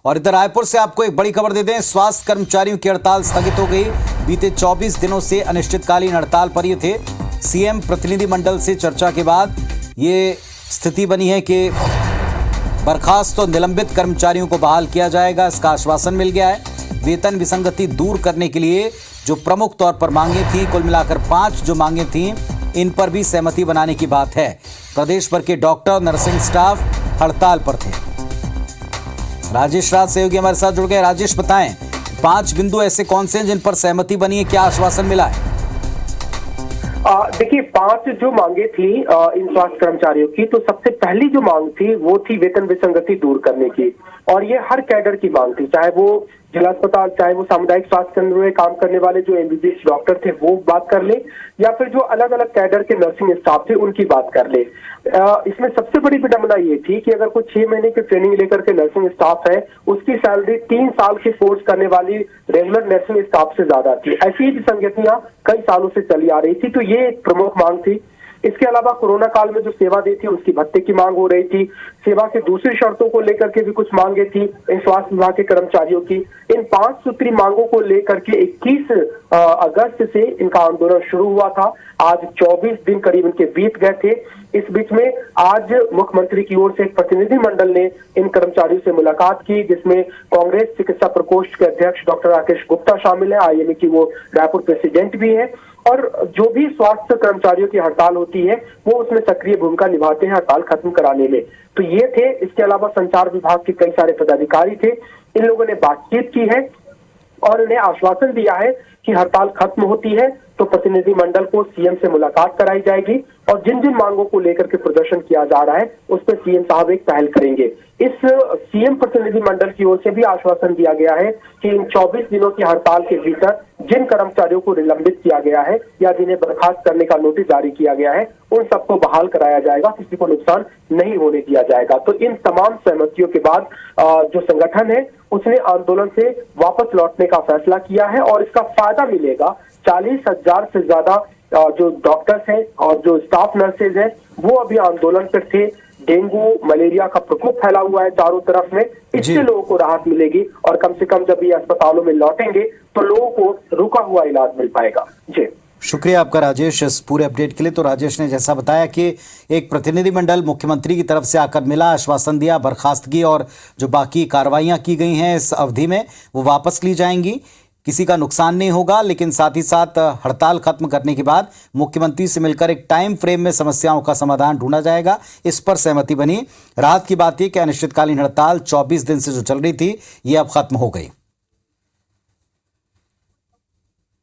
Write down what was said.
और इधर रायपुर से आपको एक बड़ी खबर देते हैं। स्वास्थ्य कर्मचारियों की हड़ताल स्थगित हो गई। बीते 24 दिनों से अनिश्चितकालीन हड़ताल पर ये थे। सीएम प्रतिनिधिमंडल से चर्चा के बाद ये स्थिति बनी है कि बर्खास्त और निलंबित कर्मचारियों को बहाल किया जाएगा, इसका आश्वासन मिल गया है। वेतन विसंगति दूर करने के लिए जो प्रमुख तौर पर मांगे थी, कुल मिलाकर 5 जो मांगे थी, इन पर भी सहमति बनाने की बात है। प्रदेश भर के डॉक्टर, नर्सिंग स्टाफ हड़ताल पर थे। राजेश राज सहयोगी हमारे साथ जुड़ गए। राजेश, बताएं 5 बिंदु ऐसे कौन से हैं जिन पर सहमति बनी है, क्या आश्वासन मिला है? देखिए, 5 जो मांगे थी इन स्वास्थ्य कर्मचारियों की, तो सबसे पहली जो मांग थी वो थी वेतन विसंगति दूर करने की। और ये हर कैडर की मांग थी, चाहे वो जिला अस्पताल, चाहे वो सामुदायिक स्वास्थ्य केंद्रों में काम करने वाले जो एमबीबीएस डॉक्टर थे वो बात कर ले, या फिर जो अलग अलग कैडर के नर्सिंग स्टाफ थे उनकी बात कर ले। इसमें सबसे बड़ी विडंबना ये थी कि अगर कोई 6 महीने की ट्रेनिंग लेकर के नर्सिंग स्टाफ है, उसकी सैलरी 3 साल के कोर्स करने वाली रेगुलर नर्सिंग स्टाफ से ज्यादा थी। ऐसी विसंगतियां कई सालों से चली आ रही थी, तो ये एक प्रमुख मांग थी। इसके अलावा कोरोना काल में जो सेवा दी थी उसकी भत्ते की मांग हो रही थी। सेवा की दूसरी शर्तों को लेकर के भी कुछ मांगे थी इन स्वास्थ्य विभाग के कर्मचारियों की। इन 5 सूत्री मांगों को लेकर के 21 अगस्त से इनका आंदोलन शुरू हुआ था। आज 24 दिन करीब इनके बीत गए थे। इस बीच में आज मुख्यमंत्री की ओर से एक प्रतिनिधिमंडल ने इन कर्मचारियों से मुलाकात की, जिसमें कांग्रेस चिकित्सा प्रकोष्ठ के अध्यक्ष डॉक्टर राकेश गुप्ता शामिल है। आईएमए की वो रायपुर प्रेसिडेंट भी है। और जो भी स्वास्थ्य कर्मचारियों की हड़ताल होती है वो उसमें सक्रिय भूमिका निभाते हैं हड़ताल खत्म कराने में। तो ये थे। इसके अलावा संचार विभाग के कई सारे पदाधिकारी थे। इन लोगों ने बातचीत की है और उन्हें आश्वासन दिया है कि हड़ताल खत्म होती है तो प्रतिनिधिमंडल को सीएम से मुलाकात कराई जाएगी और जिन जिन मांगों को लेकर के प्रदर्शन किया जा रहा है उस पर सीएम साहब एक पहल करेंगे। इस सीएम प्रतिनिधिमंडल की ओर से भी आश्वासन दिया गया है कि इन 24 दिनों की हड़ताल के भीतर जिन कर्मचारियों को निलंबित किया गया है या जिन्हें बर्खास्त करने का नोटिस जारी किया गया है उन सबको बहाल कराया जाएगा, किसी को नुकसान नहीं होने दिया जाएगा। तो इन तमाम सहमतियों के बाद जो संगठन है उसने आंदोलन से वापस लौटने का फैसला किया है और इसका फायदा मिलेगा 40,000 से ज्यादा जो डॉक्टर्स हैं और जो स्टाफ नर्सेज हैं वो अभी आंदोलन पर थे। डेंगू मलेरिया का प्रकोप फैला हुआ है चारों तरफ में, इससे लोगों को राहत मिलेगी और कम से कम जब ये अस्पतालों में लौटेंगे तो लोगों को रुका हुआ इलाज मिल पाएगा। जी, शुक्रिया आपका राजेश इस पूरे अपडेट के लिए। तो राजेश ने जैसा बताया कि एक प्रतिनिधिमंडल मुख्यमंत्री की तरफ से आकर मिला, आश्वासन दिया बर्खास्तगी और जो बाकी कार्रवाइयां की गई हैं इस अवधि में वो वापस ली जाएंगी, किसी का नुकसान नहीं होगा। लेकिन साथ ही साथ हड़ताल खत्म करने के बाद मुख्यमंत्री से मिलकर एक टाइम फ्रेम में समस्याओं का समाधान ढूंढा जाएगा, इस पर सहमति बनी। राहत की बात यह कि अनिश्चितकालीन हड़ताल 24 दिन से जो चल रही थी ये अब खत्म हो गई।